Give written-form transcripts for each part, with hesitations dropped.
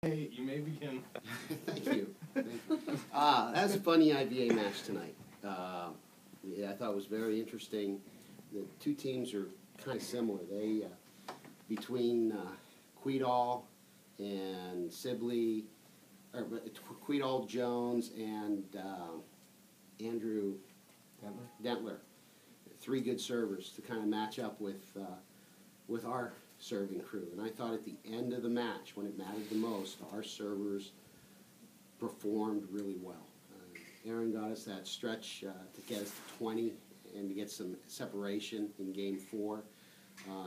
Hey, you may begin. Thank you. That was a funny IBA match tonight. Yeah, I thought it was very interesting. The two teams are kind of similar. They between Quedall and Sibley, or Quedall, Jones, and Andrew Dentler. Three good servers to kind of match up with our serving crew. And I thought at the end of the match, when it mattered the most, our servers performed really well. Aaron got us that stretch to get us to 20 and to get some separation in Game 4.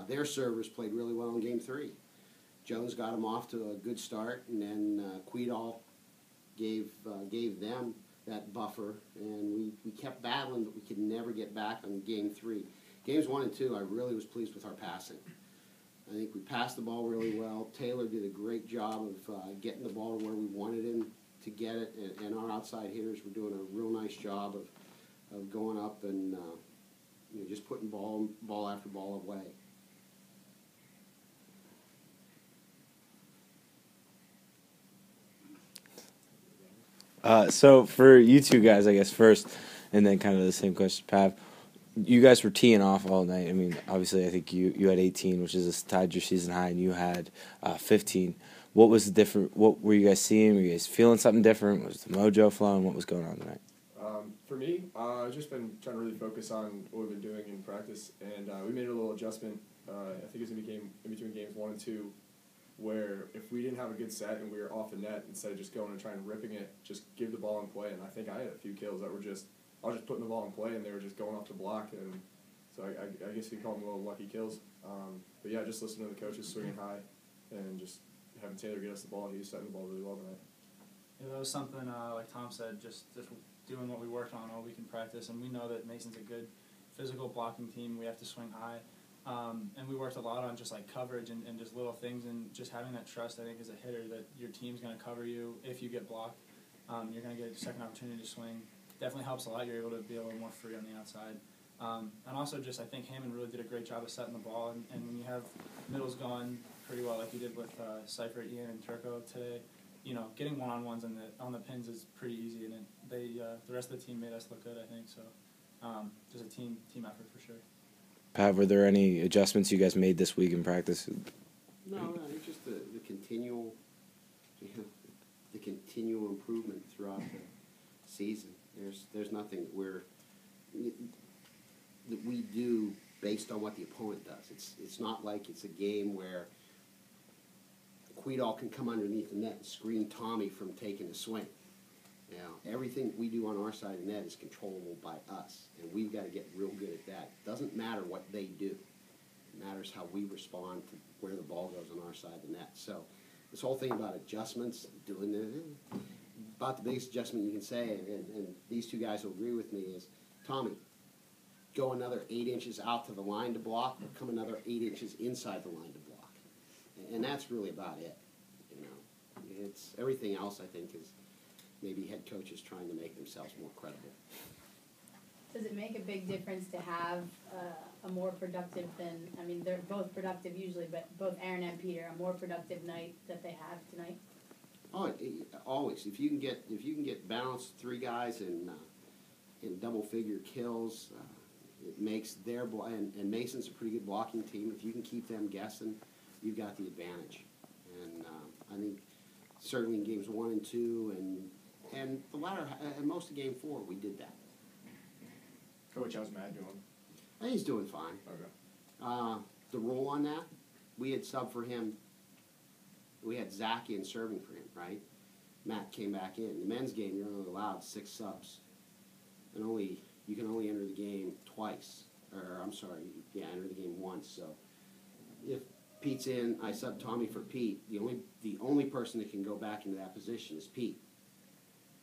Their servers played really well in Game 3. Jones got them off to a good start, and then Quedall gave them that buffer, and we kept battling, but we could never get back on Game 3. Games 1 and 2, I really was pleased with our passing. I think we passed the ball really well. Taylor did a great job of getting the ball to where we wanted him to get it, and our outside hitters were doing a real nice job of going up and just putting ball after ball away. So for you two guys, I guess first, and then kind of the same question, Pav. You guys were teeing off all night. I mean, obviously, I think you had 18, which is tied your season high, and you had 15. What was the different? What were you guys seeing? Were you guys feeling something different? Was the mojo flowing? What was going on tonight? For me, I've just been trying to really focus on what we've been doing in practice, and we made a little adjustment. I think it was in between games 1 and 2, where if we didn't have a good set and we were off the net, instead of just going and trying ripping it, just give the ball in play. And I think I had a few kills that were just. I was just putting the ball in play, and they were just going off the block, and so I guess you call them little lucky kills. But yeah, just listening to the coaches swinging high, and just having Taylor get us the ball. He was setting the ball really well tonight. Yeah, that was something like Tom said, just doing what we worked on all week in practice, and we know that Mason's a good physical blocking team. We have to swing high, and we worked a lot on just like coverage and just little things, and just having that trust. I think as a hitter that your team's going to cover you if you get blocked. You're going to get a second opportunity to swing. Definitely helps a lot. You're able to be a little more free on the outside. And also just I think Hammond really did a great job of setting the ball. And when you have middles going pretty well like you did with Cypher, Ian, and Turco today, getting one-on-ones on the pins is pretty easy. And the rest of the team made us look good, I think. So just a team effort for sure. Pav, were there any adjustments you guys made this week in practice? No, it's just the continual, the continual improvement throughout the season. There's nothing that we do based on what the opponent does. It's not like it's a game where Quedall can come underneath the net and screen Tommy from taking a swing. Everything we do on our side of the net is controllable by us, and we've got to get real good at that. It doesn't matter what they do. It matters how we respond to where the ball goes on our side of the net. So this whole thing about adjustments, about the biggest adjustment you can say, and these two guys will agree with me, is Tommy, go another 8 inches out to the line to block, or come another 8 inches inside the line to block. And that's really about it. It's everything else, I think, is maybe head coaches trying to make themselves more credible. Does it make a big difference to have a more productive than, I mean, they're both productive usually, but both Aaron and Peter, a more productive night that they have tonight? Oh, always. If you can get balanced 3 guys in double-figure kills, it makes their and Mason's a pretty good blocking team. If you can keep them guessing, you've got the advantage. And I think certainly in games 1 and 2 and the latter and most of game 4 we did that. Coach, how's Matt doing? I think he's doing fine. Okay. The role on that, we had sub for him. We had Zach in serving for him, right? Matt came back in. The men's game, you're only allowed 6 subs. And you can only enter the game twice. Or, I'm sorry, enter the game once. So if Pete's in, I sub Tommy for Pete. The only person that can go back into that position is Pete.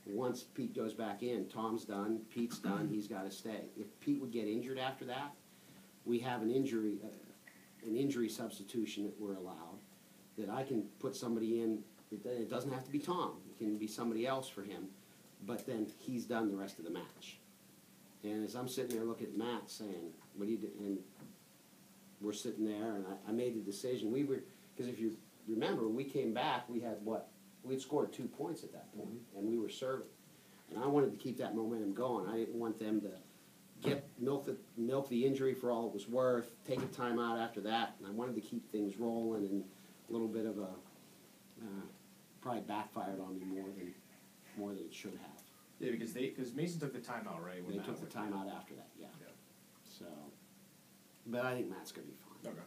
Once Pete goes back in, Tom's done, Pete's done, he's got to stay. If Pete would get injured after that, we have an injury substitution that we're allowed, that I can put somebody in. It doesn't have to be Tom. It can be somebody else for him, but then he's done the rest of the match. And as I'm sitting there looking at Matt saying, what do you do? And we're sitting there, and I made the decision. Because if you remember, we came back, we had, we'd scored 2 points at that point, and we were serving. And I wanted to keep that momentum going. I didn't want them to milk the injury for all it was worth, take a timeout after that, and I wanted to keep things rolling, and a little bit of a probably backfired on me more than it should have. Yeah, because Mason took the timeout, right? They took the timeout after that, yeah. So, but I think Matt's gonna be fine. Okay.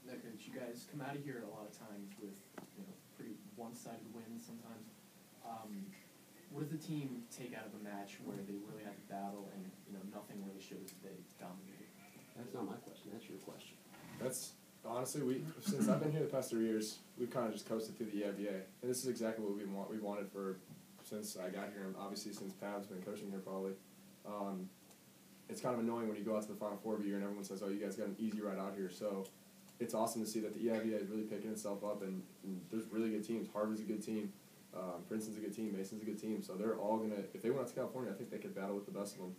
Coach, you guys come out of here a lot of times with pretty one-sided wins sometimes. What does the team take out of a match where they really had to battle and nothing really shows that they dominated? That's not my question. That's your question. That's honestly, since I've been here the past 3 years, we've kind of just coasted through the EIVA, and this is exactly what we wanted since I got here, and obviously since Pav's been coaching here probably. It's kind of annoying when you go out to the Final Four every year and everyone says, "Oh, you guys got an easy ride out here." So it's awesome to see that the EIVA is really picking itself up, and there's really good teams. Harvard's a good team. Princeton's a good team. Mason's a good team. So they're all gonna, if they went out to California, I think they could battle with the best of them.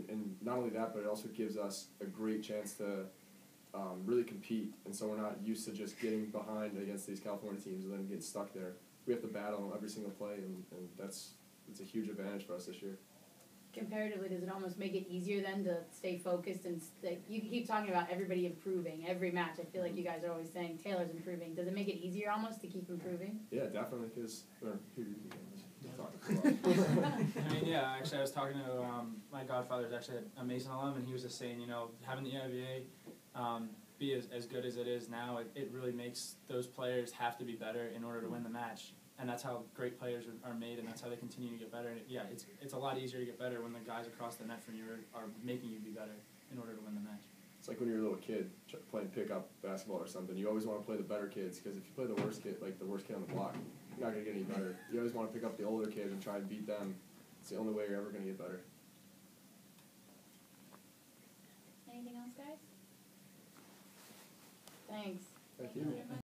And not only that, but it also gives us a great chance to really compete. And so we're not used to just getting behind against these California teams and then getting stuck there. We have to battle every single play, and it's a huge advantage for us this year. Comparatively, does it almost make it easier then to stay focused and you keep talking about everybody improving every match? I feel like you guys are always saying Taylor's improving. Does it make it easier almost to keep improving? Yeah, definitely, because I mean, yeah, actually I was talking to my godfather's actually a Mason alum, and he was just saying, having the EIVA be as good as it is now, it really makes those players have to be better in order to win the match. And that's how great players are made, and that's how they continue to get better. And it's a lot easier to get better when the guys across the net from you are making you be better in order to win the match. It's like when you're a little kid playing pickup basketball or something. You always want to play the better kids, because if you play the worst kid, like the worst kid on the block, you're not going to get any better. You always want to pick up the older kid and try and beat them. It's the only way you're ever going to get better. Anything else, guys? Thanks. Thank you.